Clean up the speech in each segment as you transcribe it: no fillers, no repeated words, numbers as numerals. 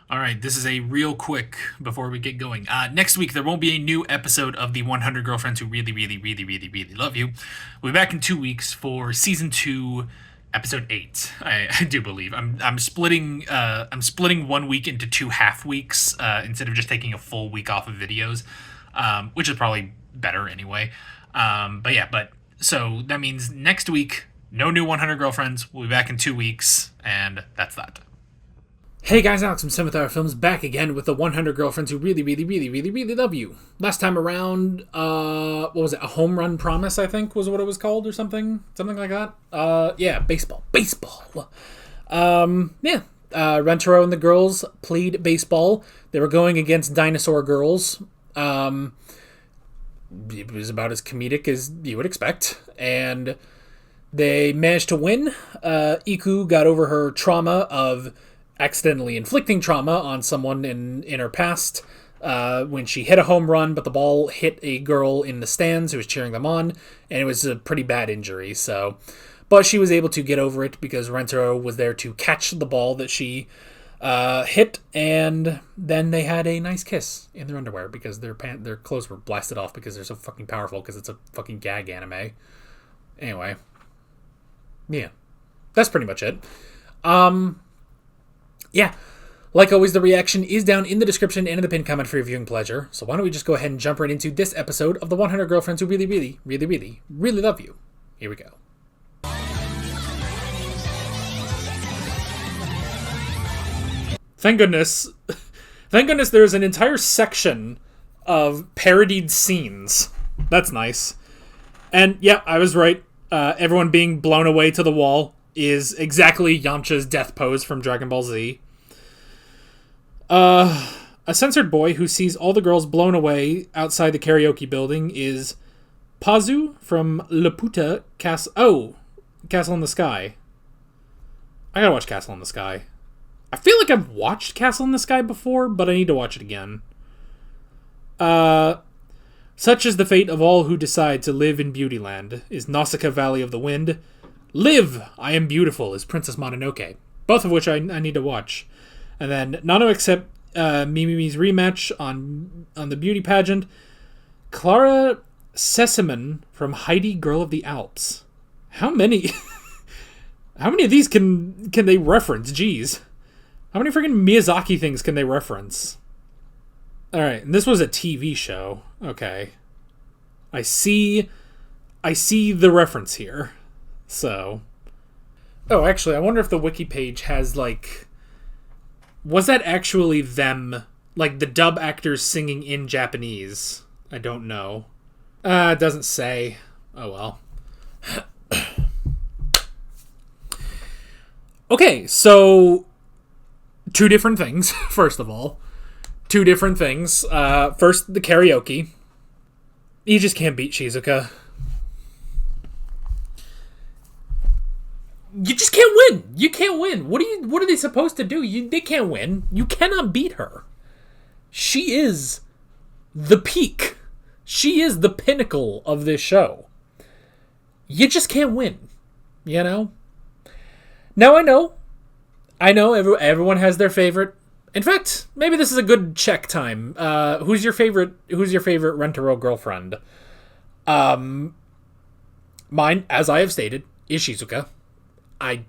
All right, this is a real quick before we get going. Next week, there won't be a new episode of the 100 Girlfriends Who Really, Really, Really, Really, Really Love You. We'll be back in 2 weeks for season 2, episode 8. I do believe I'm splitting one week into 2 half weeks instead of just taking a full week off of videos, which is probably better anyway. But so that means next week, no new 100 Girlfriends. We'll be back in 2 weeks, and that's that. Hey guys, Alex from Cinemathar Films back again with the 100 Girlfriends Who Really, Really, Really, Really, Really Love You. Last time around, what was it? A Home Run Promise, I think, was what it was called, or something like that. Yeah, baseball. Rentaro and the girls played baseball. They were going against dinosaur girls. It was about as comedic as you would expect, and they managed to win. Iku got over her trauma of accidentally inflicting trauma on someone in her past when she hit a home run, but the ball hit a girl in the stands who was cheering them on, and it was a pretty bad injury. But she was able to get over it because Rentaro was there to catch the ball that she hit, and then they had a nice kiss in their underwear because their clothes were blasted off because they're so fucking powerful because it's a fucking gag anime. Anyway, yeah, that's pretty much it. Yeah, like always, the reaction is down in the description and in the pinned comment for your viewing pleasure. So why don't we just go ahead and jump right into this episode of the 100 Girlfriends Who Really, Really, Really, Really, Really Love You. Here we go. Thank goodness. Thank goodness there's an entire section of parodied scenes. That's nice. And yeah, I was right. Everyone being blown away to the wall is exactly Yamcha's death pose from Dragon Ball Z. A censored boy who sees all the girls blown away outside the karaoke building is Pazu from Laputa Castle. Oh, Castle in the Sky. I gotta watch Castle in the Sky. I feel like I've watched Castle in the Sky before, but I need to watch it again. Such is the fate of all who decide to live in Beautyland, is Nausicaa Valley of the Wind. Live! I Am Beautiful is Princess Mononoke. Both of which I need to watch. And then, not to accept Mimimi's rematch on the beauty pageant. Clara Sesamon from Heidi, Girl of the Alps. How many... How many of these can they reference? Jeez. How many freaking Miyazaki things can they reference? Alright, and this was a TV show. Okay. I see the reference here. So. Oh, actually, I wonder if the wiki page has, like... Was that actually them? Like, the dub actors singing in Japanese? I don't know. It doesn't say. Oh, well. Okay, so... Two different things, first of all. Two different things. First, the karaoke. You just can't beat Shizuka. You just can't win. You can't win. What are they supposed to do? They can't win. You cannot beat her. She is the peak. She is the pinnacle of this show. You just can't win. You know? Now I know everyone has their favorite. In fact, maybe this is a good check time. Who's your favorite Rentaro girlfriend? Mine, as I have stated, is Shizuka. I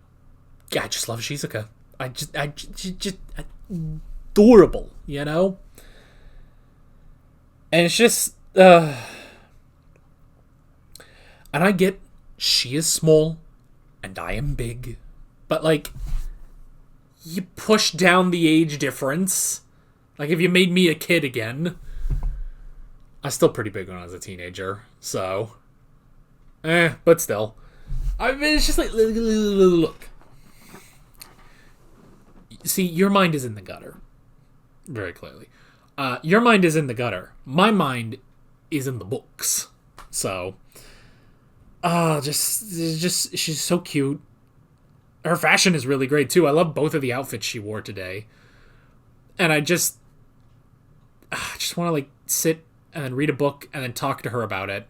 just love Shizuka. I just adorable, you know? And it's just and I get she is small and I am big. But like you push down the age difference. Like, if you made me a kid again. I was still pretty big when I was a teenager, so. But still. I mean, it's just like, look. See, your mind is in the gutter. Very clearly. Your mind is in the gutter. My mind is in the books. So. Just, she's so cute. Her fashion is really great, too. I love both of the outfits she wore today. And I just want to, like, sit and then read a book and then talk to her about it.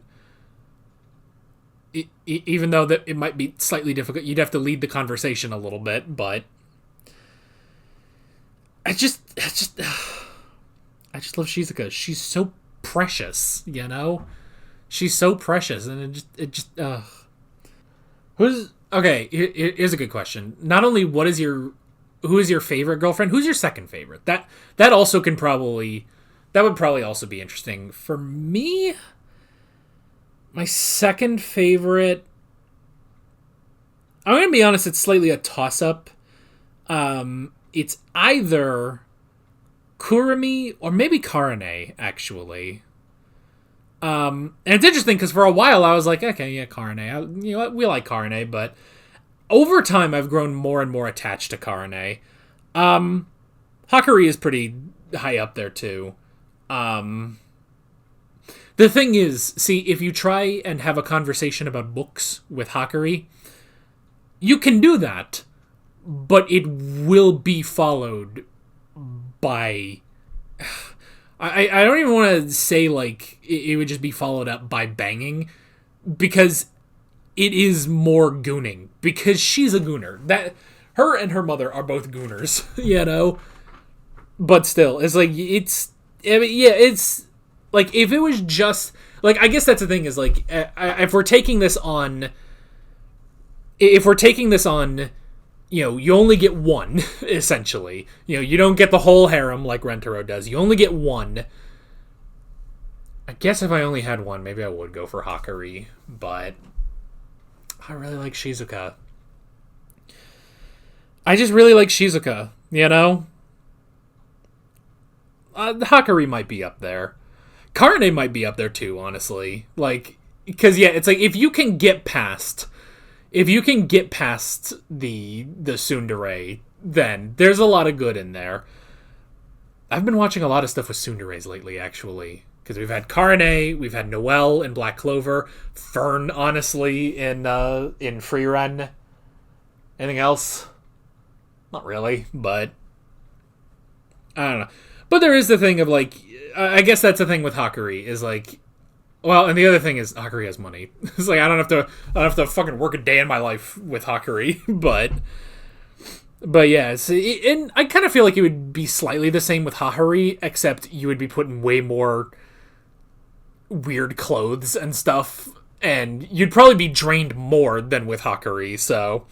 Even though that it might be slightly difficult. You'd have to lead the conversation a little bit, but... I just love Shizuka. She's so precious, you know? She's so precious, and who's okay? Here's a good question. Not only who is your favorite girlfriend? Who's your second favorite? That also can probably that would probably also be interesting for me. My second favorite, I'm gonna be honest, it's slightly a toss up. It's either Kurumi or maybe Karane, actually. And it's interesting because for a while I was like, okay, yeah, Karane. You know what? We like Karane, but over time I've grown more and more attached to Karane. Hakari is pretty high up there too. The thing is, see, if you try and have a conversation about books with Hakari, you can do that, but it will be followed by... I don't even want to say, like, it would just be followed up by banging, because it is more gooning, because she's a gooner. Her and her mother are both gooners, you know? But still, it's like, it's... I mean, yeah, it's... Like, if it was just... Like, I guess that's the thing, is, like, if we're taking this on... You know, you only get one, essentially. You know, you don't get the whole harem like Rentaro does. You only get one. I guess if I only had one, maybe I would go for Hakari. But I really like Shizuka. I just really like Shizuka, you know? Hakari might be up there. Karane might be up there too, honestly. Like, because, yeah, it's like, if you can get past the tsundere, then there's a lot of good in there. I've been watching a lot of stuff with tsunderes lately, actually. Because we've had Karane, we've had Noelle in Black Clover, Fern, honestly, in Free Run. Anything else? Not really, but... I don't know. But there is the thing of, like... I guess that's the thing with Hakari, is, like... Well, and the other thing is Hakari has money. It's like I don't have to fucking work a day in my life with Hakari, but yeah, and I kind of feel like it would be slightly the same with Hahari, except you would be putting way more weird clothes and stuff, and you'd probably be drained more than with Hakari. So,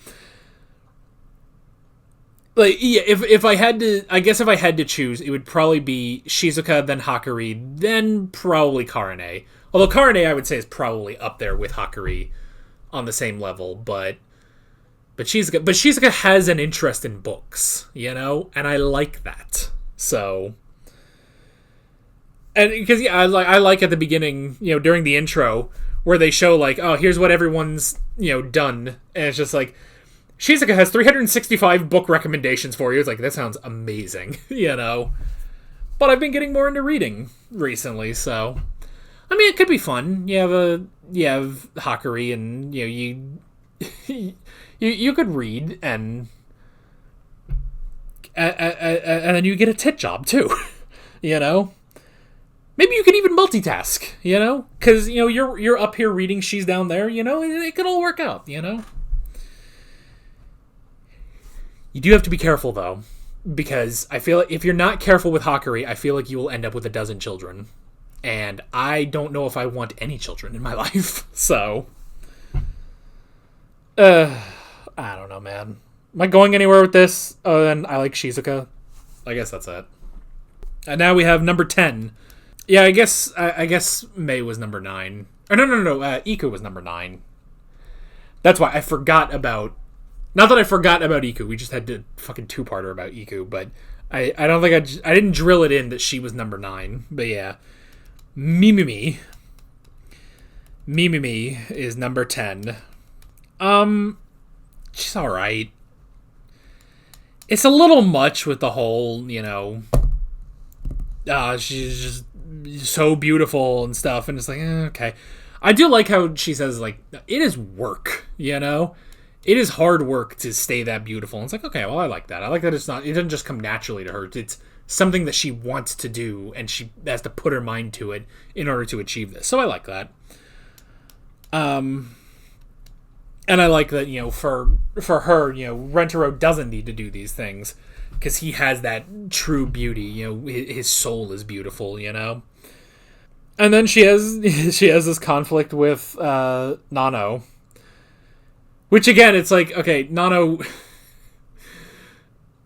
like, yeah, if I had to choose, it would probably be Shizuka, then Hakari, then probably Karane. Although Karane, I would say, is probably up there with Hakari on the same level, but Shizuka has an interest in books, you know, and I like that. So, and because yeah, I like at the beginning, you know, during the intro where they show like, oh, here's what everyone's, you know, done, and it's just like Shizuka has 365 book recommendations for you. It's like, that sounds amazing, you know. But I've been getting more into reading recently, so. I mean, it could be fun. You have Hakari, and you know you could read, and then you get a tit job too. You know, maybe you can even multitask. You know, because you know you're up here reading, she's down there. You know, it could all work out. You know, you do have to be careful though, because I feel like if you're not careful with Hakari, I feel like you will end up with a dozen children. And I don't know if I want any children in my life. So, I don't know, man. Am I going anywhere with this? Other than I like Shizuka? I guess that's it. And now we have number 10. Yeah, I guess Mei was number 9. Or no. Iku was number 9. That's why I forgot about... Not that I forgot about Iku. We just had to fucking two-parter about Iku. But I don't think I didn't drill it in that she was number 9. But yeah. Mimimi is number 10. She's alright. It's a little much with the whole, you know, she's just so beautiful and stuff, and it's like, okay. I do like how she says, like, it is work, you know? It is hard work to stay that beautiful. And it's like, okay, well, I like that. I like that it doesn't just come naturally to her. It's something that she wants to do, and she has to put her mind to it in order to achieve this. So I like that. And I like that, you know, for her, you know, Rentaro doesn't need to do these things. because he has that true beauty. You know, his soul is beautiful. You know. And then she has this conflict with Nano, which again, it's like, okay, Nano.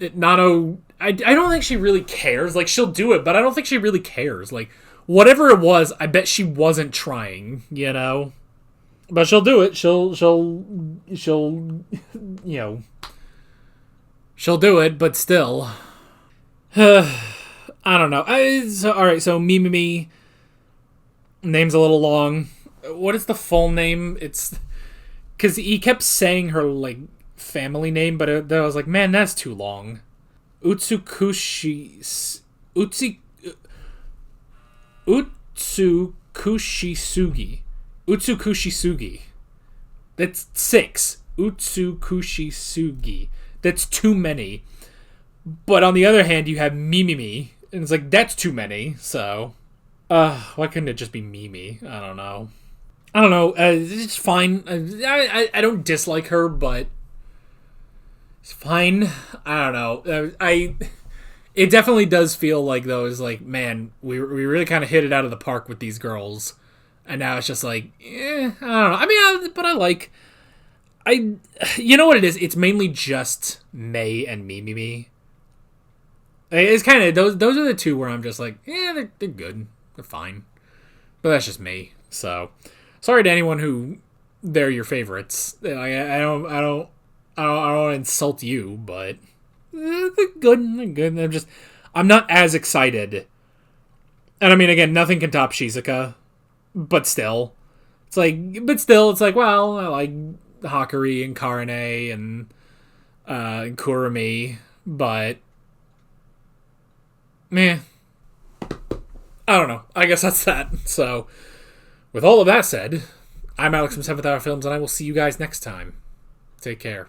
I don't think she really cares. Like, she'll do it, but I don't think she really cares. Like, whatever it was, I bet she wasn't trying, you know? But she'll do it. She'll you know, she'll do it, but still. I don't know. Alright, so Mimimi, name's a little long. What is the full name? It's, because he kept saying her, like, family name, but I was like, man, that's too long. Utsukushisugi. Utsukushisugi. That's 6. Utsukushisugi. That's too many. But on the other hand, you have Mimimi, and it's like, that's too many, so... why couldn't it just be Mimi? I don't know. It's fine. I don't dislike her, but... It's fine. I don't know. It definitely does feel like, though, is like, man, we really kind of hit it out of the park with these girls, and now it's just like, I don't know. I mean, but you know what it is? It's mainly just Mei and Mimimi. It's kind of those are the two where I'm just like, they're good, they're fine, but that's just me. So, sorry to anyone who they're your favorites. I don't want to insult you, but they're good. They're good. I'm not as excited. And I mean, again, nothing can top Shizuka, but still, it's like, well, I like Hakari and Karane and Kurumi, but meh. I don't know. I guess that's that. So, with all of that said, I'm Alex from 7th Hour Films, and I will see you guys next time. Take care.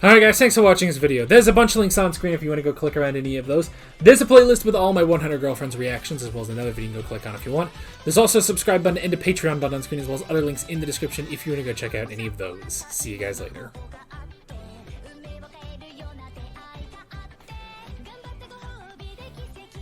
Alright guys, thanks for watching this video. There's a bunch of links on screen if you want to go click around any of those. There's a playlist with all my 100 Girlfriends reactions, as well as another video you can go click on if you want. There's also a subscribe button and a Patreon button on screen, as well as other links in the description if you want to go check out any of those. See you guys later.